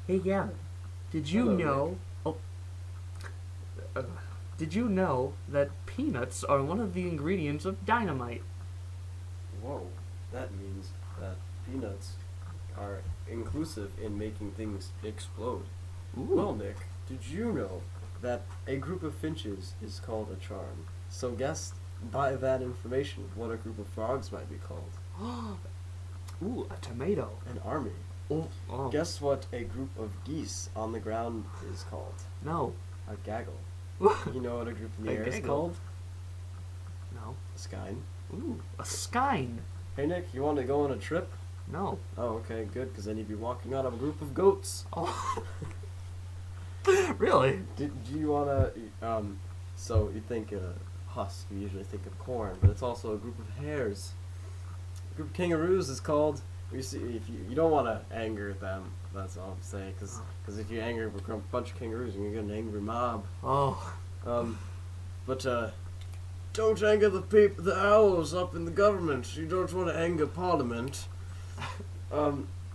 Hey, yeah. Did you Hello, know? Oh, uh, did you know that peanuts are one of the ingredients of dynamite? Whoa, that means that peanuts are inclusive in making things explode. Ooh. Well, Nick, did you know that a group of finches is called a charm? So guess by that information what a group of frogs might be called. Ooh, a tomato. An army. Oh. Guess what a group of geese on the ground is called? No. A gaggle. You know what a group in the A air is gaggle? called? No. A skein. Ooh, a skein. Hey Nick, you want to go on a trip? No. Oh, okay, good, because then you'd be walking on a group of goats. Oh. Really? Do you want to, so you think husk, you usually think of corn, but it's also a group of hares. A group of kangaroos is called, you see, if you don't want to anger them, that's all I'm saying, because if you anger a bunch of kangaroos, you're going to get an angry mob. Oh. But don't anger the owls up in the government. You don't want to anger Parliament.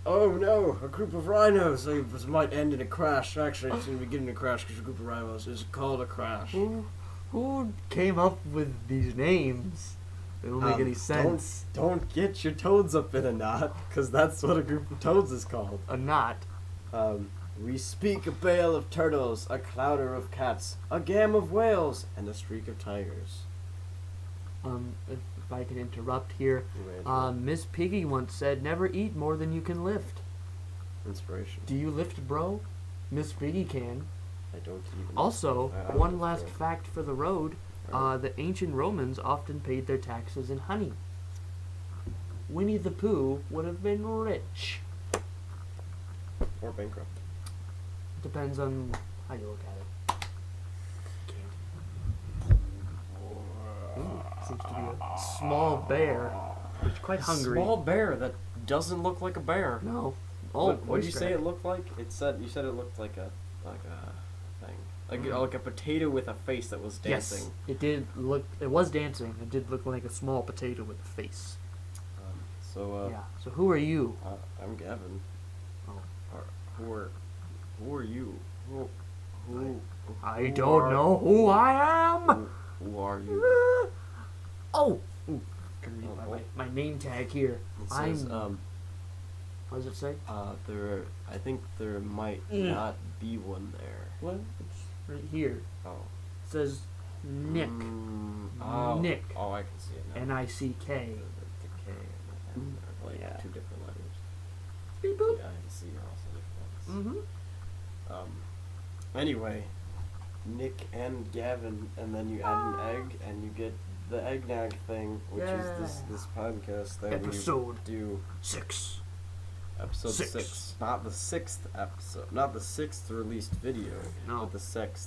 Oh no, a group of rhinos. They might end in a crash. Actually, it's going to begin in a crash because a group of rhinos is called a crash. Who came up with these names? They don't make any sense. Don't get your toads up in a knot, because that's what a group of toads is called. A knot. We speak a bale of turtles, a clouder of cats, a gam of whales, and a streak of tigers. If I can interrupt here, Right. Miss Piggy once said, "Never eat more than you can lift." Inspiration. Do you lift, bro? Miss Piggy can. I don't even. Also, I one don't last know. fact for the road: the ancient Romans often paid their taxes in honey. Winnie the Pooh would have been rich. Or bankrupt. Depends on how you look at it. Ooh, seems to be a small bear, which is quite hungry. Small bear that doesn't look like a bear. No. What did you oyster. say it looked like? You said it looked like a thing, like a potato with a face that was dancing. Yes, it did look. It was dancing. It did look like a small potato with a face. Yeah. So who are you? I'm Gavin. Oh. Who are you? I don't know who I am. Who are you? Oh. Ooh. Can read my name tag here. It says, What does it say? I think there might not be one there. What? It's right here. Oh. It says Nick. Nick. Oh, I can see it now. Nick. The K and the N are like Yeah. two different letters. Beep boop. Yeah, I can see you're also different ones. Mm-hmm. Anyway, Nick and Gavin, and then you add an egg, and you get the Egg NaG thing, which is this podcast that Episode we do. 6. Episode 6. Not the 6th episode. Not the 6th released video. No. But the 6th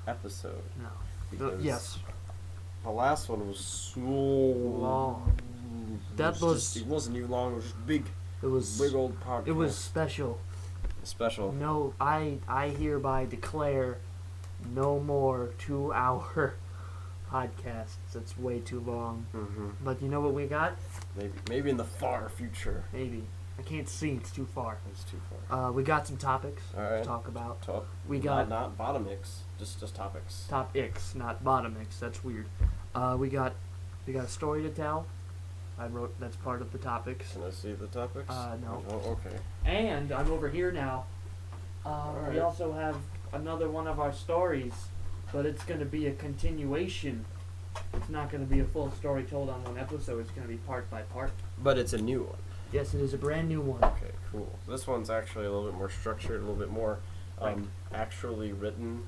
episode. No. Because Yes. the last one was so Long. That was. it wasn't even long, it was just big. It was. Big old podcast. It was special. special. No, I hereby declare no more 2-hour podcasts. It's way too long. Mm-hmm. But you know what we got? Maybe in the far future. Maybe. I can't see. It's too far. It's too far. We got some topics Alright. to talk about. We got- not bottom mix, just topics. Top X, not bottom X. That's weird. We got a story to tell. I wrote that's part of the topics. Can I see the topics? No. Oh, okay. And I'm over here now. We Alright. also have another one of our stories, but it's going to be a continuation. It's not going to be a full story told on one episode. It's going to be part by part. But it's a new one. Yes, it is a brand new one. Okay, cool. This one's actually a little bit more structured, a little bit more Right. actually written.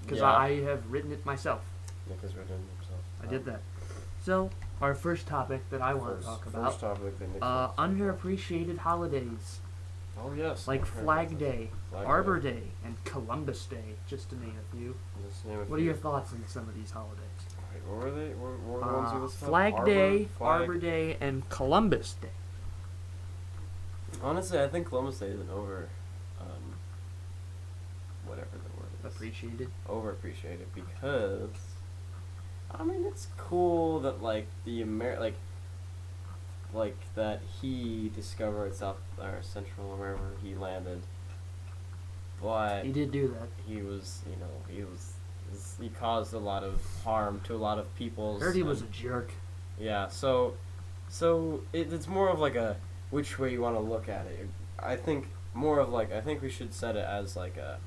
Because Yeah. I have written it myself. Nick has written it himself. I did that. So, our first topic that I want to talk about, First topic that Nick wants to talk about. underappreciated holidays. Oh, yes. Like I've heard Flag about this. Day, Flag Arbor Day, and Columbus Day, just to name a few. Just name a What are few. your thoughts on some of these holidays? Wait, what were they? What were the ones you listed? Flag Day, Flag. Arbor Day, and Columbus Day. Honestly, I think Columbus Day isn't whatever the word is. Appreciated. Overappreciated because, I mean, it's cool that like like that he discovered South or Central or wherever he landed, but He did do that. he caused a lot of harm to a lot of people. Heard he was a jerk. Yeah, so it's more of like a which way you want to look at it. I think more of like I think we should set it as like a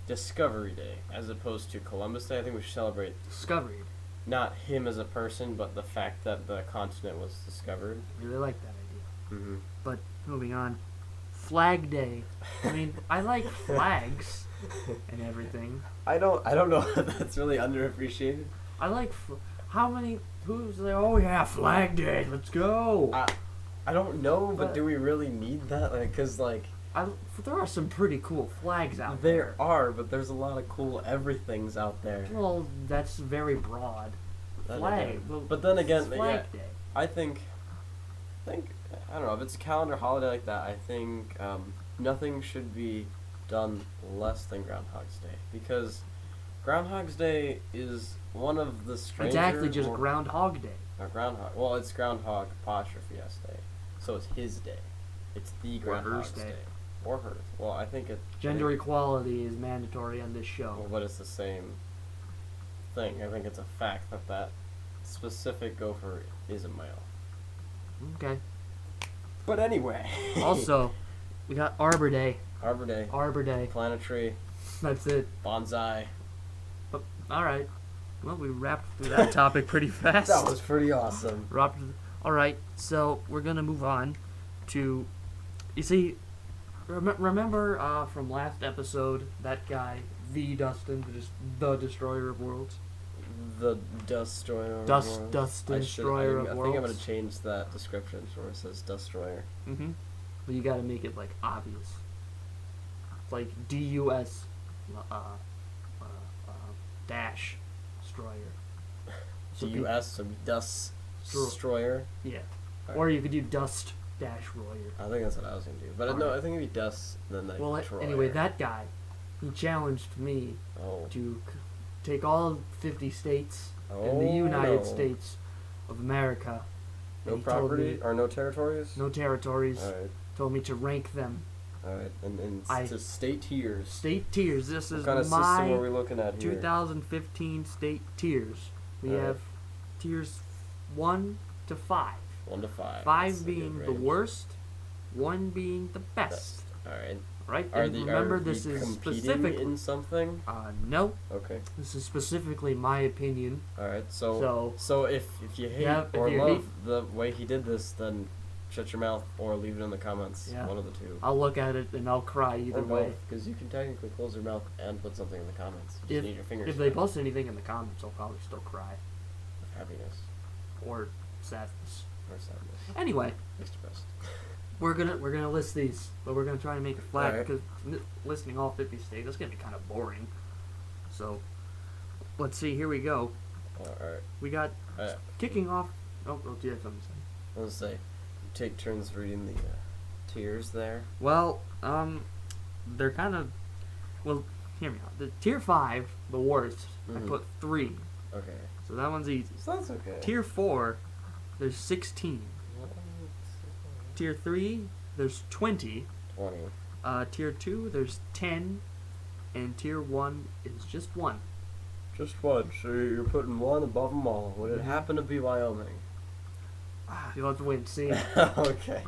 Discovery Day as opposed to Columbus Day. I think we should celebrate Discovery. not him as a person, but the fact that the continent was discovered. I really like that idea. Mm-hmm. But moving on, Flag Day. I mean, I like flags and everything. I don't know if that's really underappreciated. I like who's like, oh yeah, Flag Day, let's go. I don't know, but do we really need that? Like, cause like there are some pretty cool flags out there. There are, but there's a lot of cool everythings out there. Well, that's very broad. Flag. But then again, Flag Day. I think I don't know if it's a calendar holiday like that. I think nothing should be done less than Groundhog's Day because Groundhog's Day is one of the stranger. It's actually just Groundhog Day. Or Groundhog. Well, it's Groundhog apostrophe S Day, so it's his day. It's the Groundhog's Day. Or hers. Well, I think it. Gender equality is mandatory on this show. Well, but it's the same thing. I think it's a fact that specific gopher is a male. Okay. But anyway. Also, we got Arbor Day. Arbor Day. Arbor Day. Plant a tree. That's it. Bonsai. But, all right. Well, we wrapped through that topic pretty fast. That was pretty awesome. All right, so we're gonna move on to. You see, remember from last episode that guy, the Dustin, the Destroyer of Worlds. The Destroyer of Worlds. Destroyer of Worlds. I think I'm gonna Worlds. change that description to where it says Destroyer. Mm-hmm. But you gotta make it like obvious. It's like DUS dash destroyer. DUS, so Dust Destroyer. Yeah. Right. Or you could do Dust dash Royer. I think that's what I was gonna do. But no, I think it'd be Dust then like Troyer. Anyway, that guy, he challenged me to take all 50 states in the United States of America. No property or no territories? No territories. All right. Told me to rank them. All right, and to state tiers. State tiers. This what is kind of system are we looking at here? 2015 state tiers. We have tiers 1 to 5. 1 to 5. 5 being the worst, 1 being the best. All right. Right. And remember, this is specifically in something. No. Okay. This is specifically my opinion. All right. So if you hate or love the way he did this, then shut your mouth or leave it in the comments. Yeah. One of the two. I'll look at it and I'll cry either way. Because you can technically close your mouth and put something in the comments. You just need your fingers. If they post anything in the comments, I'll probably still cry. Happiness. Or sadness. Or sadness. Anyway. Least best. We're gonna list these, but we're gonna try and make it flat Right. because listing all 50 states that's gonna be kind of boring. So, let's see. Here we go. All right. We got kicking off. Oh, do you have something to say? I was gonna say, take turns reading the tiers there. Well, they're kind of. Well, hear me out. The tier 5, the worst. I put 3. Okay. So that one's easy. So that's okay. Tier 4, there's 16. Tier 3, there's 20. 20. Tier 2, there's 10. And Tier 1 is just 1. Just 1. So you're putting 1 above them all. Would it happen to be Wyoming? You'll have to wait and see. Okay.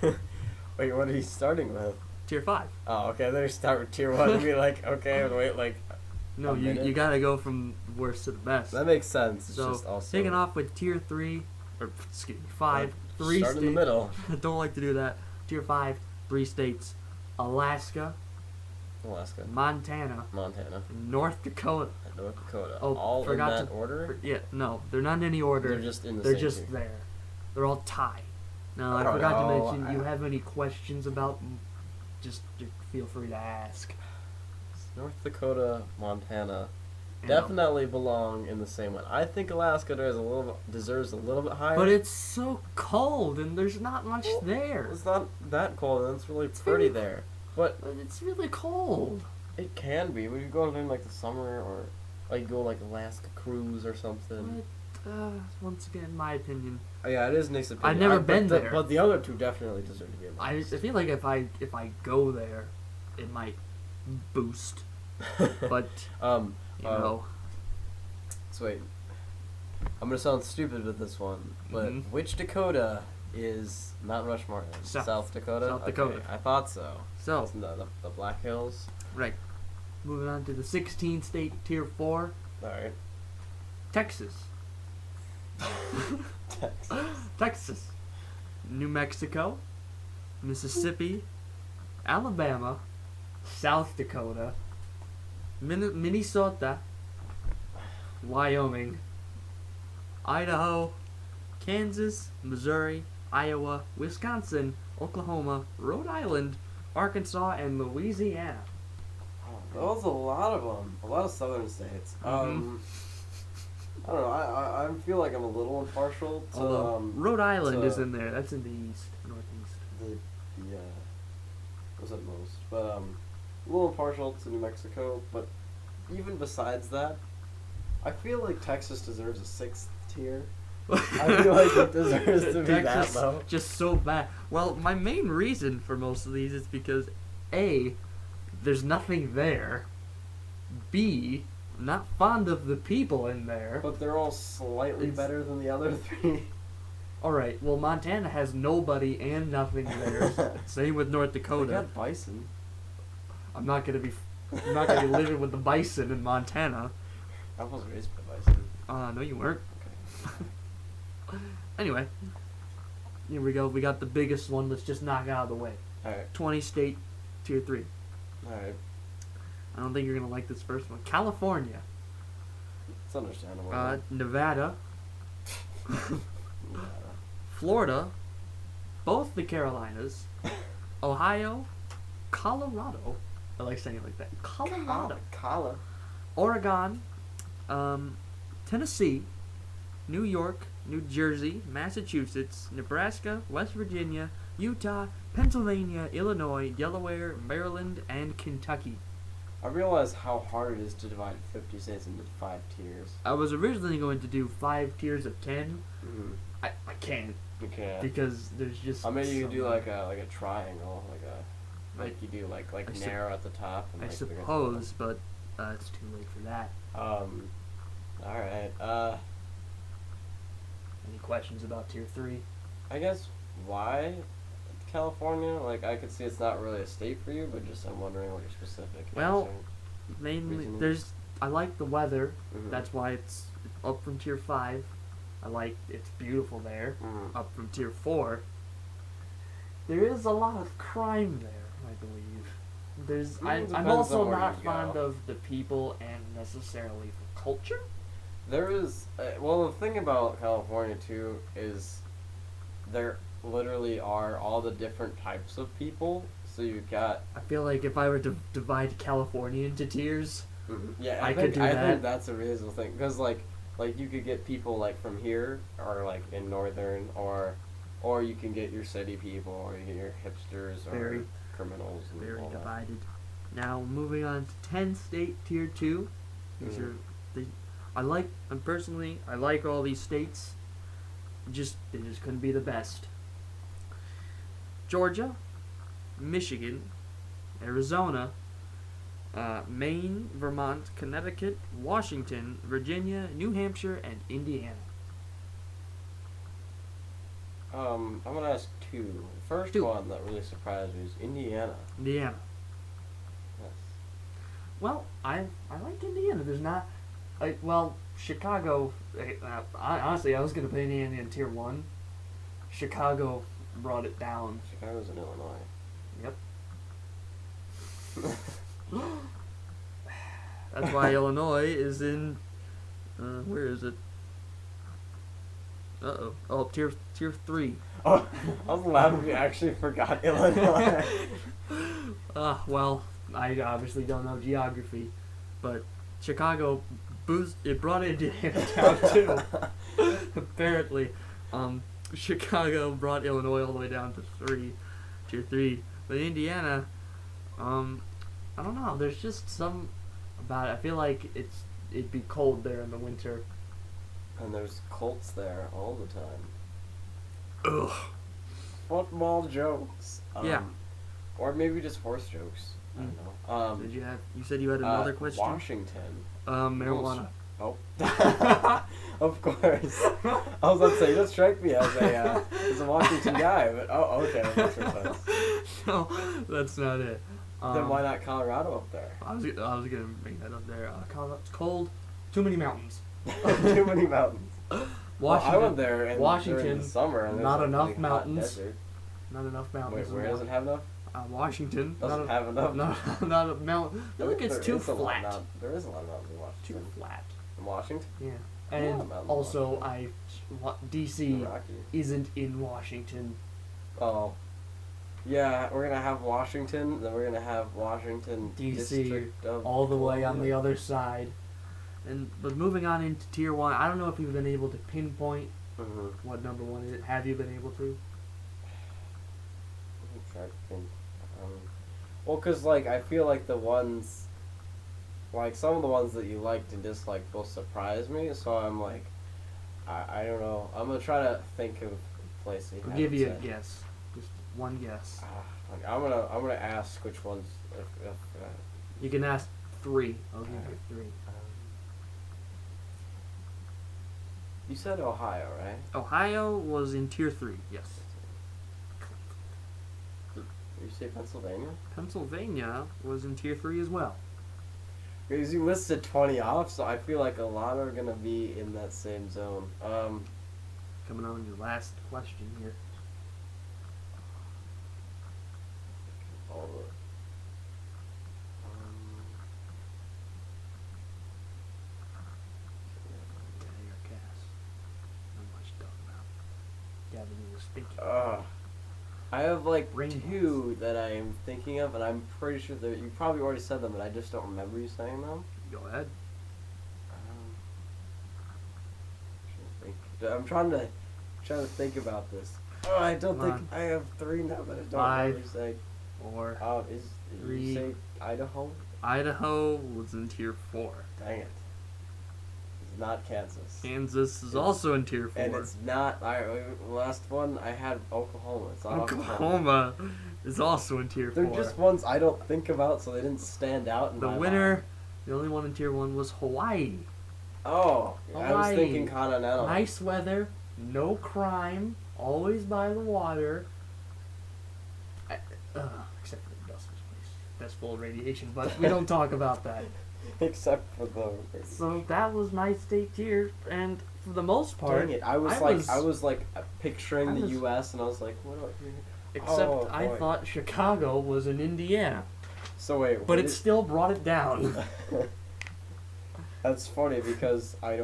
Wait, what are you starting with? Tier 5. Oh, okay. Then you start with Tier 1 and be like, okay, wait, like... No, you gotta go from worst to the best. That makes sense. It's so, just also... taking off with Tier 3, or excuse me, 5, 3 start states. in the middle. I don't like to do that. Tier 5, 3 states. Alaska, Montana, North Dakota. And North Dakota. Oh, all in that order? Yeah, no, they're not in any order. They're just in the They're same just tier. there. They're all tied. Now, I forgot to mention, you have any questions about, just feel free to ask. North Dakota, Montana definitely belong in the same one. I think Alaska deserves a little bit higher. But it's so cold and there's not much there. It's not that cold and it's really pretty there. But it's really cold. It can be. We could go during like the summer or like go like Alaska cruise or something. But, once again, my opinion. Oh, yeah, it is Nick's opinion. I've never been there. But the other two definitely deserve to be in the I feel like if I go there, it might boost. But you know. So wait, I'm gonna sound stupid with this one, but which Dakota is Mount Rushmore in? South Dakota? South Dakota. Okay, I thought so. So, wasn't the Black Hills? Right. Moving on to the 16 state tier 4. Alright. Texas. Texas. New Mexico. Mississippi. Alabama. South Dakota. Minnesota. Wyoming. Idaho. Kansas. Missouri. Iowa. Wisconsin. Oklahoma. Rhode Island. Arkansas, and Louisiana. That was a lot of them. A lot of southern states. I don't know. I feel like I'm a little impartial to. Although Rhode Island is in there. That's in the east, northeast. Was at most, but a little impartial to New Mexico. But even besides that, I feel like Texas deserves a 6th tier. I feel like it deserves to be that low. Just so bad. Well, my main reason for most of these is because A, there's nothing there. B, I'm not fond of the people in there. But they're all slightly better than the other 3. Alright, well, Montana has nobody and nothing there. Same with North Dakota. They got bison. I'm not gonna be living with the bison in Montana. I was raised by bison. No, you weren't. Okay. Anyway, here we go. We got the biggest one. Let's just knock it out of the way. Alright. 20 state tier 3. Alright. I don't think you're gonna like this first one. California. It's understandable. Nevada. Florida. Both the Carolinas. Ohio. Colorado. I like saying it like that. Colorado. Oregon. Tennessee. New York, New Jersey, Massachusetts, Nebraska, West Virginia, Utah, Pennsylvania, Illinois, Delaware, Maryland, and Kentucky. I realize how hard it is to divide 50 states into 5 tiers. I was originally going to do 5 tiers of 10. I can't. You can't. Because there's just. I mean, you could do like a triangle, like you do like narrow at the top. And I suppose, but it's too late for that. All right. Any questions about tier 3? I guess why California? Like, I could see it's not really a state for you, but just I'm wondering what your specific. Well, mainly I like the weather. That's why it's up from tier 5. I like it's beautiful there. Up from tier 4. There is a lot of crime there, I believe. I'm also not fond of the people and necessarily the culture. There is, the thing about California too is there literally are all the different types of people. So you've got. I feel like if I were to divide California into tiers, yeah, I could do that. I think that's a reasonable thing because like you could get people like from here or like in northern or you can get your city people or you get your hipsters or criminals. And very all divided. Now moving on to 10 state tier 2. These are I like all these states. They just couldn't be the best. Georgia, Michigan, Arizona, Maine, Vermont, Connecticut, Washington, Virginia, New Hampshire, and Indiana. I'm gonna ask 2. The first one that really surprised me is Indiana. Indiana. Yes. Well, I like Indiana. There's not. Chicago. Honestly, I was gonna put Indiana in tier 1. Chicago brought it down. Chicago's in Illinois. Yep. That's why Illinois is in. Where is it? Tier 3. Oh, I was laughing. We actually forgot Illinois. Well, I obviously don't know geography, but Chicago brought Indiana down too. Apparently, Chicago brought Illinois all the way down to tier 3. But Indiana, I don't know. There's just some about it. I feel like it'd be cold there in the winter. And there's Colts there all the time. Ugh. Football jokes. Yeah. Or maybe just horse jokes. I don't know. Did you have? You said you had another question. Washington. Marijuana. Oh. Of course. I was about to say, you don't strike me as a Washington guy, but okay, that makes sense. No, that's not it. Then why not Colorado up there? I was gonna bring that up there. Colorado's cold. Too many mountains. Too many mountains. Washington. Well, I went there in Washington. the summer. And Not there's enough hot mountains. desert. Not enough mountains. Wait, where doesn't have enough? Washington. Doesn't have enough. Not a mountain. I think it's too flat. There is a lot of mountains in Washington. Too flat. In Washington? Yeah. A lot And of mountains also, DC Rocky. isn't in Washington. Oh. Yeah, we're gonna have Washington, then we're gonna have Washington DC, District of all the way on the Columbia. other side. But moving on into Tier 1, I don't know if you've been able to pinpoint Mhm. what number 1 is. Have you been able to? I'm trying to think. Well, cause like I feel like the ones, like some of the ones that you liked and disliked both surprise me. So I'm like, I don't know. I'm gonna try to think of a place. That you I'll give you a haven't said. guess. Just one guess. Like I'm gonna ask which ones. If You can ask 3. I'll give Alright. you 3. you said Ohio, right? Ohio was in Tier 3, yes. Did you say Pennsylvania? Pennsylvania was in Tier 3 as well. Because you listed 20 off, so I feel like a lot are gonna be in that same zone. Coming on your last question here. All the. Yeah, your cast. Not much to talk about. Gavin was thinking. I have like Brain two that I am thinking of, and I'm pretty sure that you probably already said them, but I just don't remember you saying them. Go ahead. I'm trying to think about this. Oh, I don't Come think I have 3 now, but I don't 5, remember you saying. 4. Is 3. you say Idaho? Idaho was in Tier 4. Dang it! It's not Kansas. Kansas is also in Tier 4. And it's not. Last one I had Oklahoma. It's not Oklahoma is also in Tier 4. They're just ones I don't think about, so they didn't stand out in The my winner, mind. the only one in Tier 1 was Hawaii. Oh, I was Hawaii. thinking continental. Nice weather, no crime, always by the water. Except for the Dustin's place. That's full of radiation, but we don't talk about that. Except for the. So that was my state tier, and for the most part, Dang it! I was picturing the U.S. and I was like, what do I hear? except Oh, I boy. thought Chicago was in Indiana, So wait, but it still brought it down. That's funny because I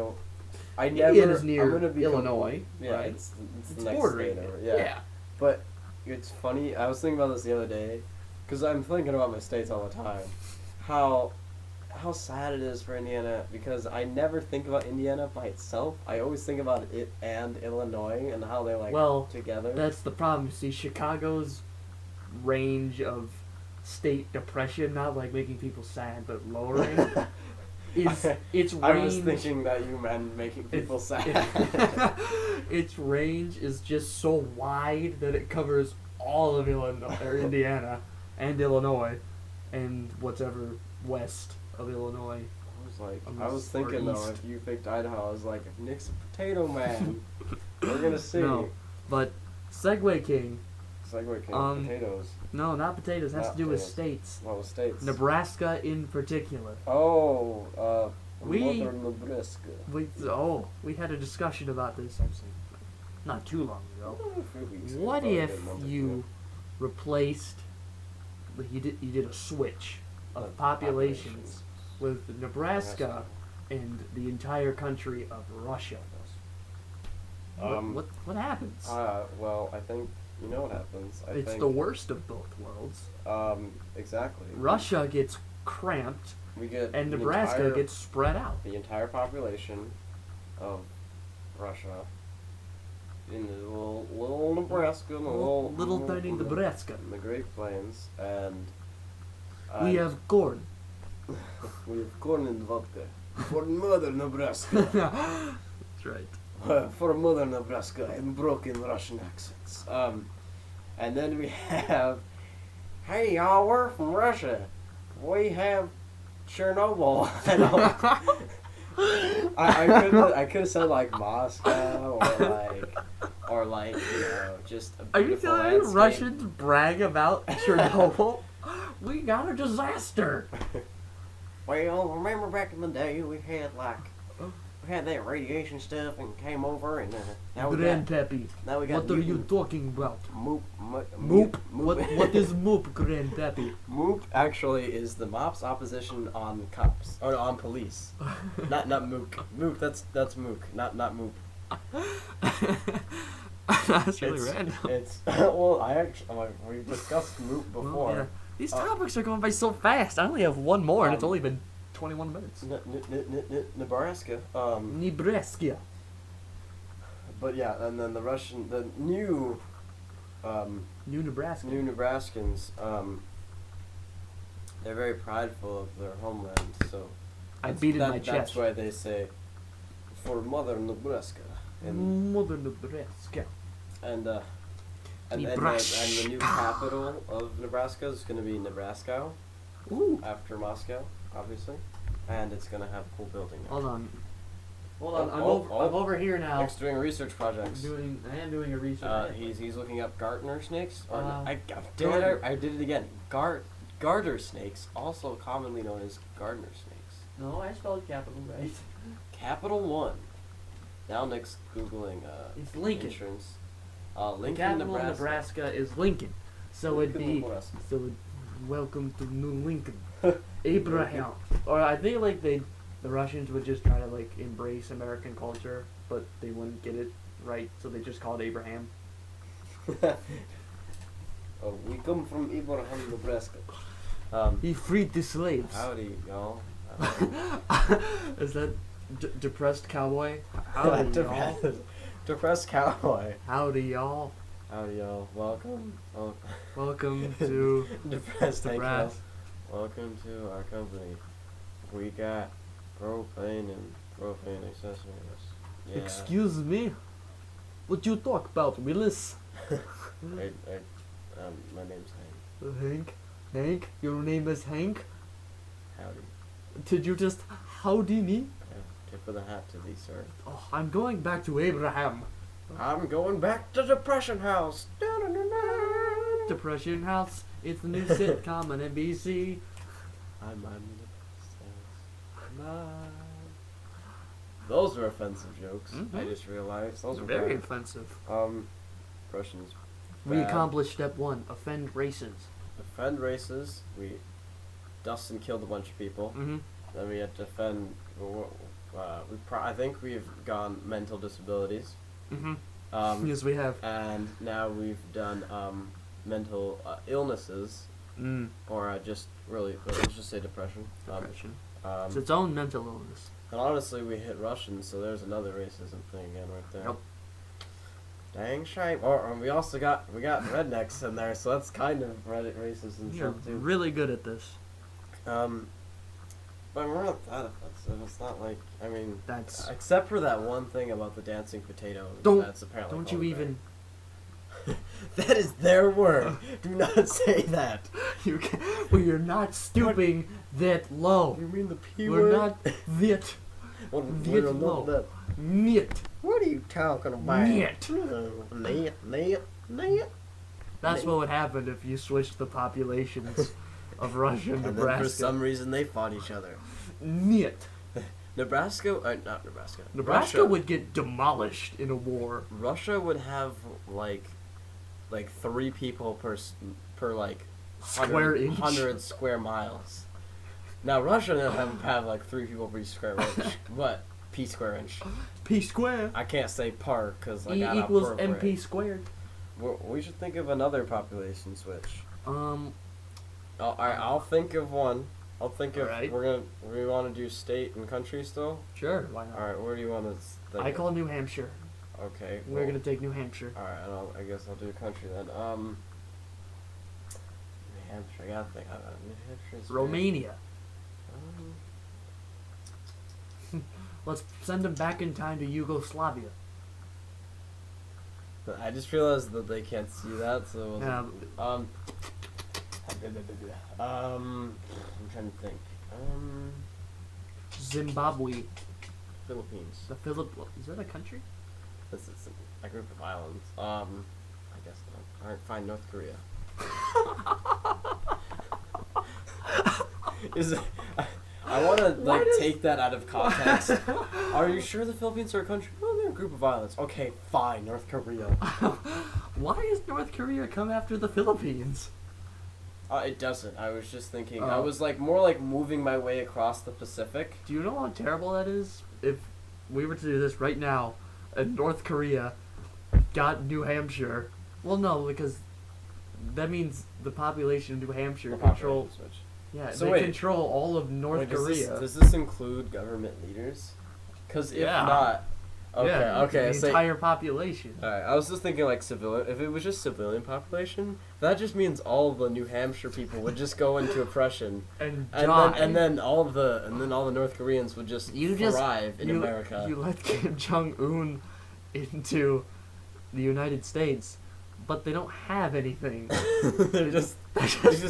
Indiana's never. near I'm gonna be Illinois, Yeah, right? it's It's the next bordering state it. over. Yeah. Yeah. But it's funny. I was thinking about this the other day because I'm thinking about my states all the time. How sad it is for Indiana because I never think about Indiana by itself. I always think about it and Illinois and how they together. That's the problem. See, Chicago's range of state depression, not like making people sad, but lowering, is its range. I was thinking that you meant making people sad. Its range is just so wide that it covers all of Illinois or Indiana and Illinois and whatever west of Illinois. I was thinking though, if you picked Idaho, I was like, if Nick's a potato man, we're gonna see. No, but Segway King. Segway King, potatoes. No, not potatoes. It has Not to do with potatoes. states. Well, states. Nebraska in particular. Oh, We- Mother Nebraska. We had a discussion about this not too long ago. A few weeks ago, What probably if a month or you replaced, you did a switch of populations with Nebraska and the entire country of Russia? What happens? Well, I think you know what happens. I It's think, the worst of both worlds. Exactly. Russia gets cramped, We get and the Nebraska entire- gets spread out. the entire population of Russia in the little Nebraska, and the Little tiny Nebraska. in the Great Plains, and We have corn. we have corn and vodka for Mother Nebraska. That's right. For Mother Nebraska in broken Russian accents. And then we have Hey y'all, we're from Russia. We have Chernobyl. I could have said like Moscow or like just a Are you beautiful telling me landscape. Russians brag about Chernobyl? We got a disaster. Well, remember back in the day we had that radiation stuff and came over and now we got Grandpappy, now we got what are you talking about? Moop. Moop? What is Moop, Grandpappy? Moop actually is the mop's opposition on cops or on police. not Mook. Mook that's Mook, not Moop. That's really random. It's well, we've discussed Moop before. Well, yeah. These topics are going by so fast. I only have one more, and it's only been 21 minutes. Nebraska. Nebraska. But yeah, and then the new Nebraska. New Nebraskans, they're very prideful of their homeland. So I beat in my chest. That's why they say, "For Mother Nebraska." And Mother Nebraska. and the new capital of Nebraska is going to be Nebraska. Ooh. After Moscow, obviously, and it's going to have a cool building. Hold on. I'm over here now. Nick's doing research projects. I am doing a research. He's looking up garter snakes. Or I did it again. Garter snakes, also commonly known as gardener snakes. No, I spelled capital right. Capital One. Now Nick's googling It's Lincoln. insurance. The Lincoln, capital of Nebraska is Lincoln. So it'd be Nebraska. welcome to New Lincoln. Abraham. Or I think like the Russians would just try to like embrace American culture, but they wouldn't get it right, so they just call it Abraham. We come from Abraham, Nebraska. He freed the slaves. Howdy, y'all. Is that depressed cowboy? Howdy, y'all. Depressed cowboy. Howdy, y'all. Howdy, y'all. Welcome. Welcome to Depressed Nebraska. Welcome to our company. We got propane and propane accessories. Yeah. Excuse me? What you talk about, Willis? My name's Hank. Hank? Your name is Hank? Howdy. Did you just howdy me? Tip of the hat to thee, sir. Oh, I'm going back to Abraham. I'm going back to Depression House. Depression House. It's the new sitcom on NBC. I'm Those were offensive jokes. Mm-hmm. I just realized those were very bad. offensive. Russians. We Bad. accomplished step 1: offend races. Defend races. Dustin killed a bunch of people. Mm-hmm. Then we had to defend. I think we've gone mental disabilities. Mm-hmm. Yes, we have. And now we've done mental illnesses, or just really, let's just say depression. Depression. It's its own mental illness. And honestly, we hit Russians, so there's another racism thing again right there. Yep. Dang shame. Or we also got rednecks in there, so that's kind of racist and You're stuff too. really good at this. But we're not that offensive. It's not like, I mean, That's. except for that one thing about the dancing potato. That's apparently Don't called you a even. bear. That is their word. Do not say that. You can. We're not stooping that low. You mean the P We're word? not that. We're That not low. that. Niet. What are you talking about? Niet. Niet. That's what would happen if you switched the populations of Russia and And then Nebraska. for some reason they fought each other. Niet. Not Nebraska. Nebraska Russia would get demolished in a war. Russia would have like 3 people per like Square inch. 100 square miles. Now Russia doesn't have like 3 people per square inch, but p square inch. P square. I can't say par because I E got equals MP squared. We should think of another population switch. Um. Alright, I'll think of one. I'll think of. Alright. We want to do state and country still. Sure. Why not? All right, where do you want to? Think I call New Hampshire. Okay. We're gonna take New Hampshire. All right, and I guess I'll do country then. New Hampshire. I gotta think. New Hampshire's Romania. Let's send them back in time to Yugoslavia. I just realized that they can't see that, so. Yeah. I'm trying to think. Zimbabwe. Philippines. Is that a country? This is a group of islands. I guess not. Alright, fine. North Korea. I want to take that out of context. Are you sure the Philippines are a country? Well, they're a group of islands. Okay, fine. North Korea. Why does North Korea come after the Philippines? It doesn't. I was just thinking. I was more moving my way across the Pacific. Do you know how terrible that is? If we were to do this right now, and North Korea got New Hampshire. Well, no, because that means the population of New Hampshire control. Yeah, so they control all of North Korea. Does this include government leaders? Because if not, okay, the entire population. All right, I was just thinking civilian. If it was just civilian population, that just means all the New Hampshire people would just go into oppression, and then all the North Koreans would just thrive in America. You let Kim Jong-un into the United States, but they don't have anything. they're just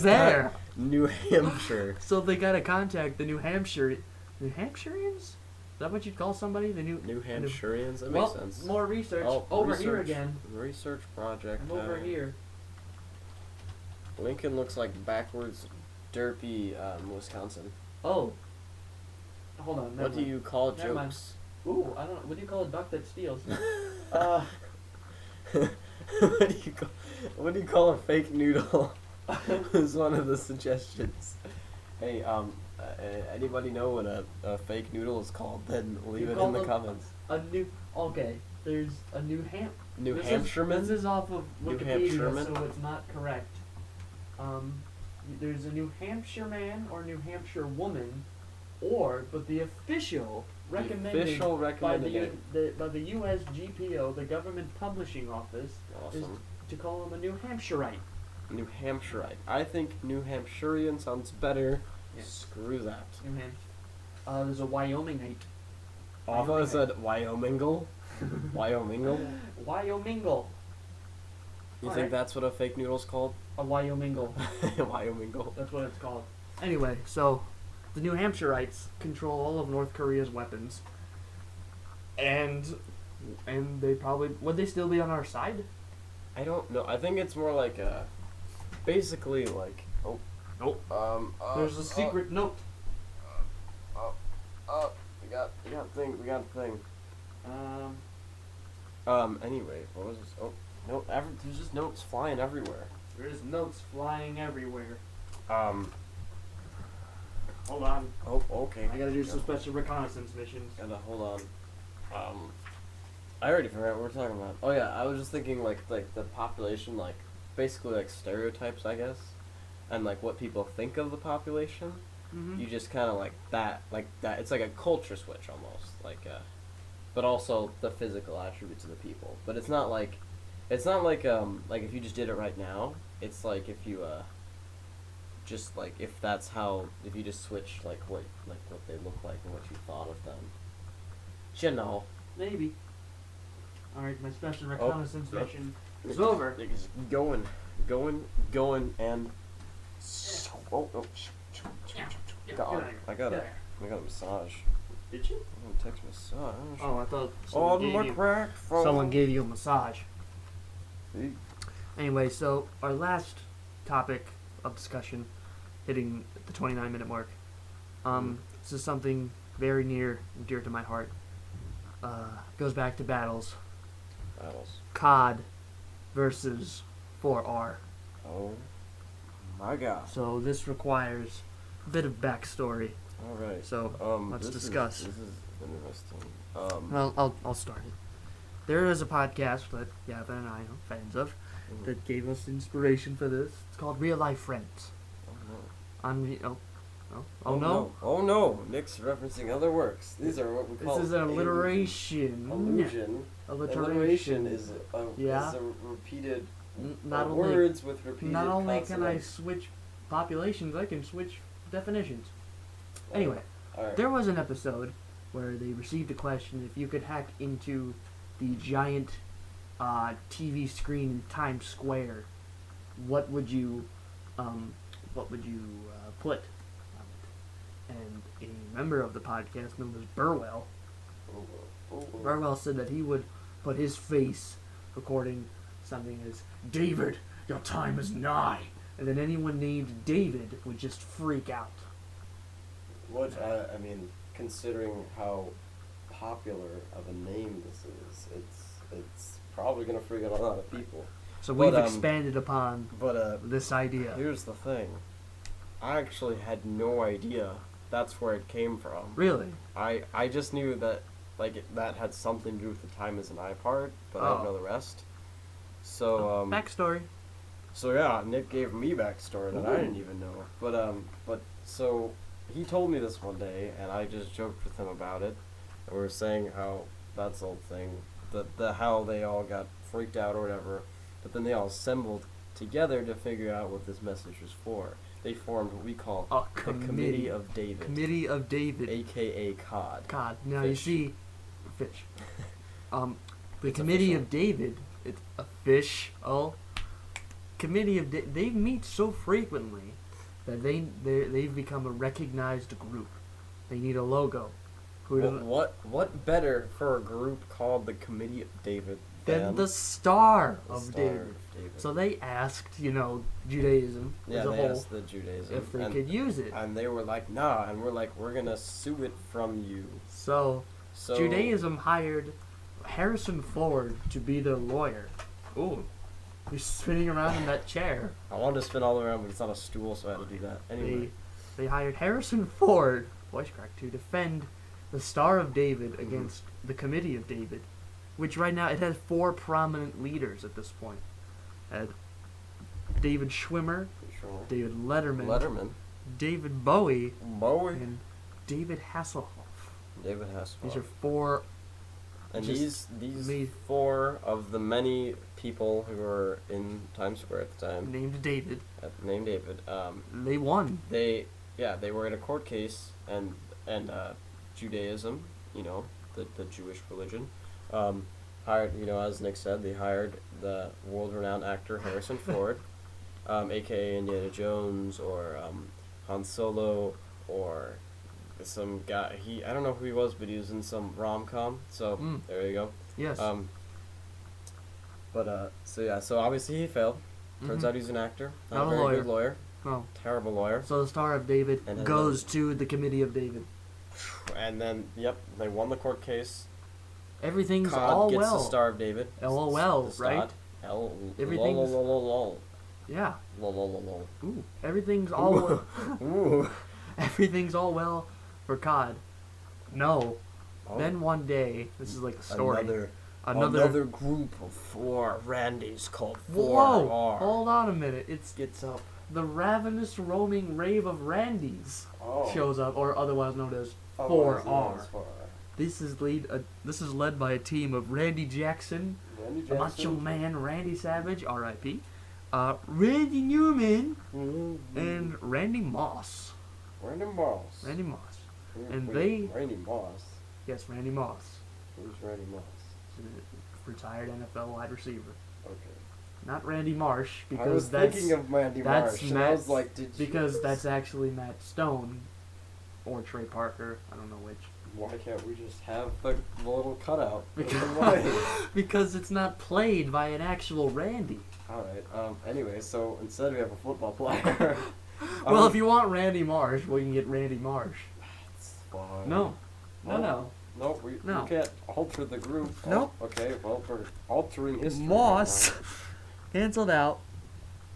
there. New Hampshire. So they gotta contact the New Hampshirians. Is that what you'd call somebody? The New Hampshirians? That makes sense. More research. Here again. Research project. I'm over here. Lincoln looks like backwards, derpy, Wisconsin. Oh. Hold on. What do you call jokes? Ooh, I don't know. What do you call a duck that steals? What do you call a fake noodle? Is one of the suggestions. Hey, anybody know what a fake noodle is called? Then leave it in the comments. There's a New Hampshireman? This is off of Wikipedia, so it's not correct. There's a New Hampshire man or New Hampshire woman, but the official recommended by the USGPO, the Government Publishing Office, is to call him a New Hampshireite. New Hampshireite. I think New Hampshirean sounds better. Yeah. Screw that. New Hampshire. There's a Wyomingite. I thought it said Wyomingle. Wyomingle. Wyomingle. You think that's what a fake noodle's called? A Wyomingle. Wyomingle. That's what it's called. Anyway, so the New Hampshireites control all of North Korea's weapons, and they probably would they still be on our side? I don't know. I think it's more basically there's a secret note. We got a thing. Anyway, what was this? Oh, no, there's just notes flying everywhere. There's notes flying everywhere. Hold on. Oh, okay. I gotta do some special reconnaissance missions. Hold on. I already forgot what we're talking about. Oh yeah, I was just thinking the population, basically stereotypes, I guess, and what people think of the population. Mm-hmm. You just kind of that. It's like a culture switch almost, but also the physical attributes of the people. But it's not like if you just did it right now. It's like if you if you just switch what they look like and what you thought of them. You know. Maybe. Alright, my special reconnaissance mission is over. It's going, and I got a massage. Did you? I'm gonna text massage. Oh, I thought someone gave you a massage. See? Anyway, so our last topic of discussion, hitting the 29-minute mark. This is something very near and dear to my heart. Goes back to battles. COD versus 4R. Oh my god. So this requires a bit of backstory. Alright. So let's discuss. This is interesting. Well, I'll start it. There is a podcast that Gavin and I are fans of that gave us inspiration for this. It's called Real Life Friends. Oh no. Oh no! Nick's referencing other works. These are what we call. This is an alliteration. Alliteration is a repeated words with repeated Not only consonants. can I switch populations, I can switch definitions. Anyway, right. There was an episode where they received a question: if you could hack into the giant TV screen in Times Square, what would you what would you put on it? And a member of the podcast known as Burwell, Burwell said that he would put his face recording something as, "David, your time is nigh." And then anyone named David would just freak out. Which, I mean, considering how popular of a name this is, it's probably going to freak out a lot of people. So we've expanded upon this idea. Here's the thing. I actually had no idea that's where it came from. Really? I just knew that, like, that had something to do with the time as an eye part, but I don't know the rest. So, backstory. So yeah, Nick gave me backstory that I didn't even know. But so he told me this one day, and I just joked with him about it. And we were saying how that's the old thing, how they all got freaked out or whatever. But then they all assembled together to figure out what this message was for. They formed what we call a the Committee of David. Committee of David. AKA COD. COD. Now Fish. you see, fish. The Committee of David. It's official. Committee of they meet so frequently that they've become a recognized group. They need a logo. What better for a group called the Committee of David than the Star of David? So they asked, Judaism as a whole, asked the Judaism if they could use it, and they were like, "Nah," and we're like, "We're gonna sue it from you." So Judaism hired Harrison Ford to be their lawyer. Ooh. He's spinning around in that chair. I wanted to spin all around, but it's on a stool, so I had to do that. Anyway. They hired Harrison Ford, voice crack, to defend the Star of David against the Committee of David, which right now it has 4 prominent leaders at this point. It had David Schwimmer, David Letterman, David Bowie, and David Hasselhoff. These are 4. And these 4 of the many people who were in Times Square at the time named David. They won. They were in a court case, and Judaism, the Jewish religion, hired, as Nick said, they hired the world-renowned actor Harrison Ford, aka Indiana Jones, or Han Solo, or some guy. I don't know who he was, but he was in some rom-com. So there you go. Yes. So obviously he failed. Turns out he's an actor, not a very good lawyer. No. Terrible lawyer. So the Star of David goes to the Committee of David. And then, they won the court case. Everything's COD all gets well. the Star of David. LOL, right? Everything's lol. Yeah. Lol. Ooh. Everything's all well. Ooh. Everything's all well for COD. No. Oh. Then one day, this is like a story. Another group of 4 Randys called 4R. Whoa! Hold on a minute. It gets up. The ravenous roaming rave of Randys shows up, or otherwise known as 4R. This is led by a team of Randy Jackson, Macho Man Randy Savage, R.I.P., Randy Newman, and Randy Moss. Randy Moss. Randy Moss. Randy Moss? Yes, Randy Moss. Who's Randy Moss? He's a retired NFL wide receiver. Okay. Not Randy Marsh, because I was thinking of Randy Marsh, and I was like, that's actually Matt Stone, or Trey Parker, I don't know which. Why can't we just have the little cutout? Because it's not played by an actual Randy. Alright, anyway, so instead we have a football player. Well, if you want Randy Marsh, we can get Randy Marsh. That's fine. No, we can't alter the group. Nope. Okay, well, we're altering history. Moss. Cancelled out.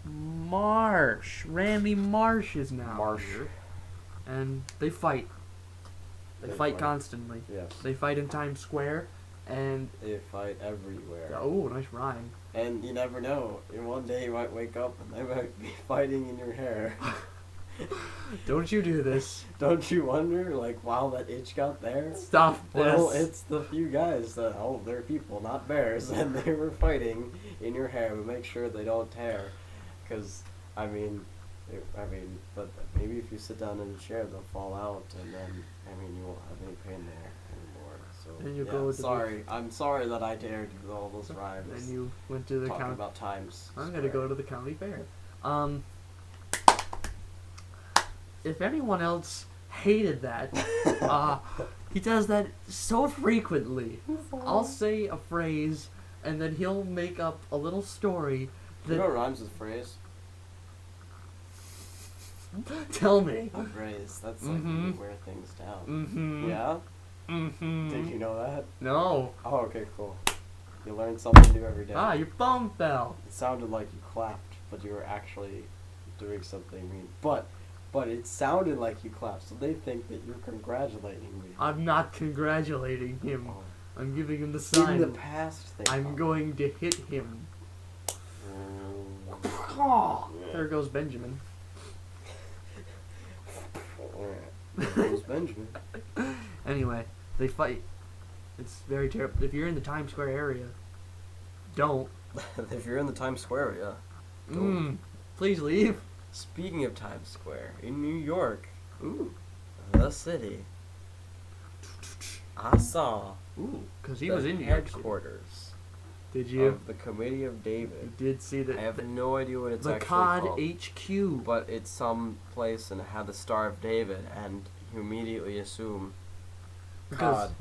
Randy Marsh is now here. And they fight. They fight constantly. Yes. They fight in Times Square, and they fight everywhere. Oh, nice rhyme. And you never know. One day you might wake up and they might be fighting in your hair. Don't you do this. Don't you wonder, wow, that itch got there? Stop this. Well, it's the few guys that, they're people, not bears, and they were fighting in your hair to make sure they don't tear. Because, but maybe if you sit down in a chair, they'll fall out, and then, you won't have any pain there anymore. So, then you go I'm sorry that I dared do all those rhymes. And you went to the talking about times. I'm going to go to the county fair. if anyone else hated that, he does that so frequently. I'll say a phrase, and then he'll make up a little story that... You know what rhymes with phrase? Tell me. A phrase. That's like when you wear things down. Mm-hmm. Yeah? Mm-hmm. Did you know that? No. Oh, okay, cool. You learn something new every day. Your phone fell. It sounded like you clapped, but you were actually doing something mean. But it sounded like you clapped, so they think that you're congratulating me. I'm not congratulating him. Oh. I'm giving him the sign. In the past, I'm going to hit him. Oh, there goes Benjamin. There goes Benjamin. Anyway, they fight. It's very terrible. If you're in the Times Square area, don't. If you're in the Times Square area, please leave. Speaking of Times Square, in New York, Ooh. the city, I saw Because he the was in New York City. headquarters Did you? of the Committee of David. You did see that. I have no idea what it's the actually COD called. HQ. But it's some place and it had the Star of David, and you immediately assume Because- God,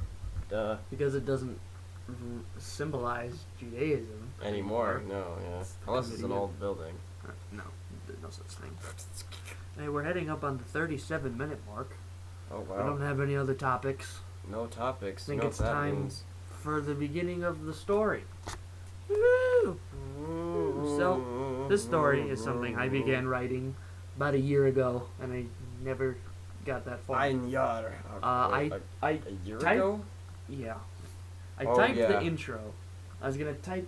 duh, Because it doesn't symbolize Judaism. anymore. No, yeah. It's the Unless it's an Committee of- old building. No, there's no such thing. Hey, we're heading up on the 37-minute mark. Oh We don't wow. have any other topics. No topics. Think you know it's what that time means. for the beginning of the story. Woo! So, this story is something I began writing about a year ago, and I never got that far. Ein Jahr. I a year typed- ago? Yeah. I Oh, typed yeah. the intro. I was gonna type,